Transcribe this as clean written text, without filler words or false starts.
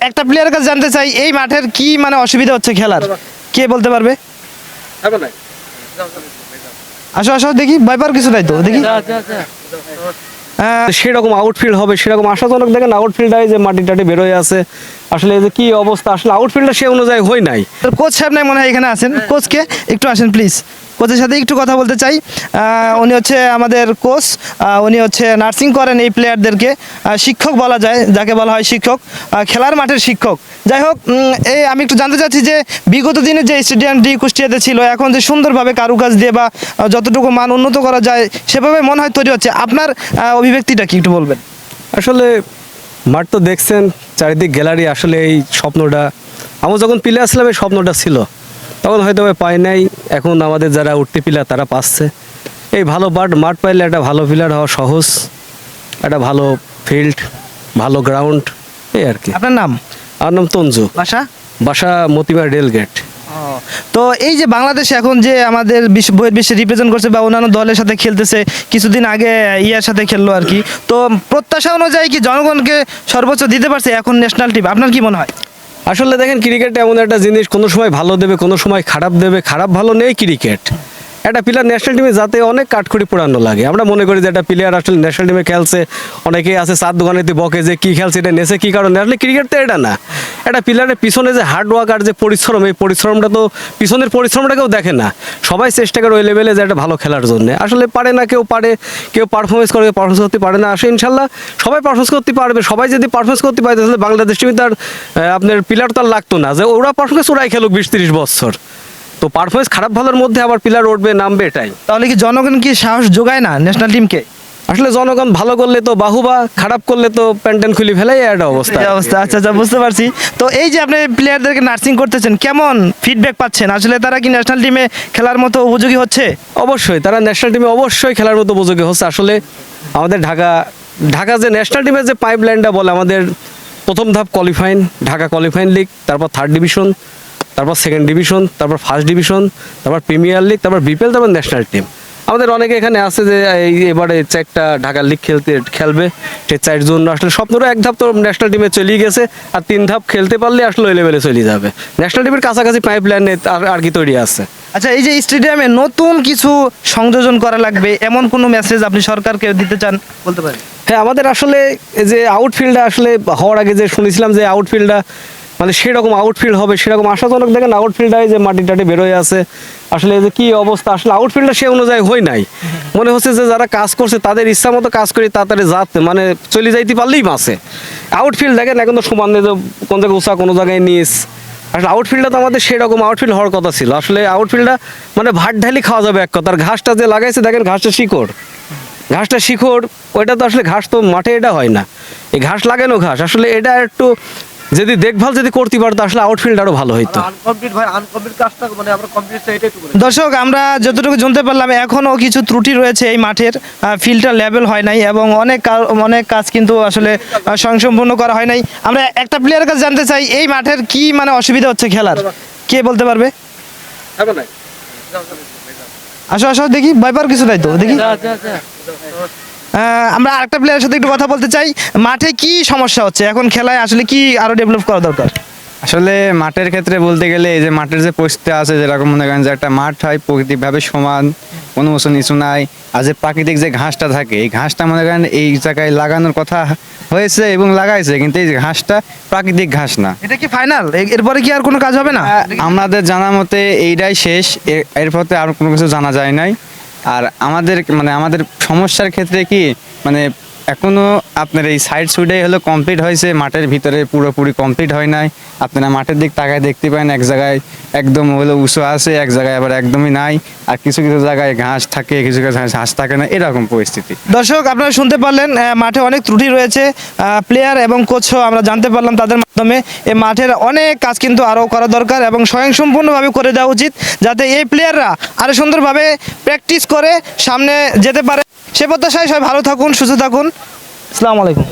একটা প্লেয়ারের কাছে জানতে চাই এই মাঠের কি মানে অসুবিধা হচ্ছে খেলার, কে বলতে পারবে? আসো আসো দেখি, ভয় পাওয়ার কিছু নাই তো, দেখি। সেরকম আউটফিল্ড হবে সেরকম আশাজনক দেখেন, আউটফিল্ডায় যে মাটি টাটি বেরোয় আছে, আসলে এই যে কি অবস্থা, আসলে আউটফিল্ডটা সে অনুযায়ী হয় নাই। কোচ সাহেব নাই মনে হয় এখানে আছেন, কোচকে একটু আসেন প্লিজ, কোচের সাথে একটু কথা বলতে চাই। উনি হচ্ছে আমাদের কোচ, উনি হচ্ছে নার্সিং করেন এই প্লেয়ারদেরকে, শিক্ষক বলা যায় যাকে বলা হয়, শিক্ষক, খেলার মাঠের শিক্ষক। যাই হোক, এই আমি একটু জানতে চাচ্ছি যে বিগত দিনে যে স্টেডিয়ামটি কুষ্টিয়াতে ছিল এখন যে সুন্দরভাবে কারুকাজ দিয়ে বা যতটুকু মান উন্নত করা যায় সেভাবে মনে হয় তৈরি হচ্ছে, আপনার অভিব্যক্তিটা কি একটু বলবেন? আসলে মাঠ তো দেখছেন, চারিদিক গ্যালারি, আসলে এই স্বপ্নটা আমরা যখন প্লেয়ার ছিলাম এই স্বপ্নটা ছিল, তখন হয়তো পাই নাই, এখন আমাদের যারা উঠতি প্লেয়ার তারা পাচ্ছে। এই ভালো মাঠ পাইলে একটা ভালো প্লেয়ার হওয়া সহজ, একটা ভালো ফিল্ড, ভালো গ্রাউন্ড, এই আর কি। আপনার নাম? আমার নাম তঞ্জু, বাসা মতিমার রেলগেট। তো এই যে বাংলাদেশে এখন যে আমাদের বিশ্বে রিপ্রেজেন্ট করছে বা অন্যান্য দলের সাথে খেলতেছে, কিছুদিন আগে ইয়ার সাথে খেললো আর কি, তো প্রত্যাশা অনুযায়ী কি জনগণকে সর্বোচ্চ দিতে পারছে এখন ন্যাশনাল টিম? আপনার কি মনে হয়? আসলে দেখেন, ক্রিকেট এমন একটা জিনিস, কোনো সময় ভালো দেবে, কোনো সময় খারাপ দেবে, খারাপ ভালো নেই ক্রিকেট। একটা প্লেয়ার ন্যাশনাল টিমে যাতে অনেক কাঠখড়ি পোড়ানো লাগে। আমরা মনে করি যে একটা প্লেয়ার আসলে ন্যাশনাল টিমে খেলছে, অনেকেই আছে চার দোকানেতে বকে যে কী খেলছে, এটা নেছে কী কারণে, আসলে ক্রিকেট তো এটা না। একটা প্লেয়ারের পিছনে যে হার্ড ওয়ার্ক আর যে পরিশ্রম, এই পরিশ্রমটা তো পিছনের পরিশ্রমটা কেউ দেখে না। সবাই চেষ্টা করে ওই লেভেলে যে একটা ভালো খেলার জন্য, আসলে পারে না, কেউ পারে, কেউ পারফরমেন্স করে, পারফরমেন্স করতে পারে না। আসলে ইনশাল্লাহ সবাই পারফরমেন্স করতে পারবে, সবাই যদি পারফরমেন্স করতে পারে তাহলে বাংলাদেশ টিমে তার আপনার প্লেয়ার তো আর লাগতো না যে ওরা পারফরমেন্স ওরাই খেলুক 20-30 বছর। তো পারফরমেন্স খারাপ ভালোর মধ্যে আবার প্লেয়ার উঠবে, নামবে, এটাই। তাহলে কি জনগণ কি সাহস যোগায় না ন্যাশনাল টিমকে? আসলে জনগণ ভালো করলে তো বাহুবা, খারাপ করলে তো প্যান্টেন খুলি ফেলাই, একটা অবস্থা। আচ্ছা আচ্ছা, বুঝতে পারছি। তো এই যে আপনি প্লেয়ারদেরকে নার্সিং করতেছেন, কেমন ফিডব্যাক পাচ্ছেন? আসলে তারা কি ন্যাশনাল টিমে খেলার মতো উপযোগী হচ্ছে? অবশ্যই তারা ন্যাশনাল টিমে অবশ্যই খেলার মতো উপযোগী হচ্ছে। আসলে আমাদের ঢাকা যে ন্যাশনাল টিমের যে পাইপ লাইনটা বলে, আমাদের প্রথম ধাপ কোয়ালিফাইং, ঢাকা কোয়ালিফাইং লিগ, তারপর 3rd ডিভিশন, তারপর 2nd ডিভিশন, তারপর 1st ডিভিশন, তারপর প্রিমিয়ার লিগ, তারপর বিপিএল, তারপর ন্যাশনাল টিম। আমাদের অনেকে এখানে আছে যে এবারে একটা ঢাকা লিগ খেলবে, সে 4 জন্য আসলে স্বপ্নটা 1 ধাপ তো ন্যাশনাল টিমে চলেই গেছে, আর 3 ধাপ খেলতে পারলে আসলে ওই লেভেলে চলে যাবে। ন্যাশনাল টিমের কাছাকাছি পাইপ লাইন আর কি তৈরি আছে। আচ্ছা, এই যে স্টেডিয়ামে নতুন কিছু সংযোজন করা লাগবে, এমন কোনো মেসেজ আপনি সরকারকে দিতে চান, বলতে পারেন? হ্যাঁ, আমাদের আসলে যে আউটফিল্ডটা আসলে হওয়ার আগে যে শুনেছিলাম যে আউটফিল্ডটা মানে সেরকম আউটফিল্ড হবে সেরকম আশাজনক দেখেন, আউটফিল্ডায় যে মাটি টাটি বেরোয় আছে, আসলে এই যে কি অবস্থা, আসলে আউটফিল্ডটা সে অনুযায়ী হয় নাই। মনে হচ্ছে যে যারা কাজ করছে তাদের ইচ্ছা মতো কাজ করে তাড়াতাড়ি মানে চলে যাইতে পারলেই বাঁচে। আউটফিল্ড দেখেন এখন তো সমান নেই, কোন জায়গায় উঁচা, কোনো জায়গায় নিচ। আসলে আউটফিল্ডটা তো আমাদের সেরকম আউটফিল্ড হওয়ার কথা ছিল। আসলে আউটফিল্ডটা মানে ভাট ঢালি খাওয়া যাবে এক কথা। আর ঘাসটা যে লাগাইছে দেখেন, ঘাসটা শিকড়, ওইটা তো আসলে ঘাস তো মাঠে এটা হয় না, এই ঘাস লাগানো ঘাস। আসলে এটা একটু যদি দেখভাল যদি করতে পারতো আসলে আউটফিল্ড আরো ভালো হইতো। দর্শক, আমরা যতটুকু জানতে পারলাম এখনো কিছু ত্রুটি রয়েছে এই মাঠের, ফিল্ডটা লেভেল হয় নাই এবং অনেক কাজ কিন্তু আসলে স্বয়ংসম্পূর্ণ করা হয় নাই। আমরা একটা প্লেয়ারের কাছে জানতে চাই এই মাঠের কি মানে অসুবিধা হচ্ছে খেলার, কে বলতে পারবে? আসো আসো দেখি, ভয় পাওয়ার কিছু নাই তো, দেখি। আমরা আরেকটা প্লেয়ারের সাথে একটু কথা বলতে চাই, মাঠে কি সমস্যা হচ্ছে এখন খেলায়, আসলে কি আরো ডেভেলপ করা দরকার? আসলে মাঠের ক্ষেত্রে বলতে গেলে এই যে মাঠের যে পরিস্থিতি আছে, যেরকম মনে করেন যে একটা মাঠ হয় প্রকৃতিকভাবে সমান, কোনো উঁচু নিচু নাই, আর যে প্রাকৃতিক যে ঘাসটা থাকে এই ঘাসটা মনে করেন এই জায়গায় লাগানোর কথা হয়েছে এবং লাগাইছে, কিন্তু এই ঘাসটা প্রাকৃতিক ঘাস না। এটা কি ফাইনাল? এরপরে কি আর কোনো কাজ হবে না? আমাদের জানা মতে এইটাই শেষ, এরপর আর কোনো কিছু জানা যায় নাই। আর আমাদের সমস্যার ক্ষেত্রে কি মানে এখনো আপনার এই সাইড সুইডে হলো কমপ্লিট হয়েছে, মাঠের ভিতরে পুরোপুরি কমপ্লিট হয় নাই। আপনারা মাঠের দিক তাকায় দেখতে পান, এক জায়গায় একদম হলো উঁচু আছে, এক জায়গায় আবার একদমই নাই, আর কিছু কিছু জায়গায় ঘাস থাকে, কিছু কিছু ঘাস থাকে না, এরকম পরিস্থিতি। দর্শক, আপনারা শুনতে পারলেন মাঠে অনেক ত্রুটি রয়েছে, প্লেয়ার এবং কোচও আমরা জানতে পারলাম তাদের মাধ্যমে। এই মাঠের অনেক কাজ কিন্তু আরও করা দরকার এবং স্বয়ংসম্পূর্ণভাবে করে দেওয়া উচিত, যাতে এই প্লেয়াররা আরও সুন্দরভাবে প্র্যাকটিস করে সামনে যেতে পারে। সে প্রত্যাশায় সবাই ভালো থাকুন, সুস্থ থাকুন। আসসালামু আলাইকুম।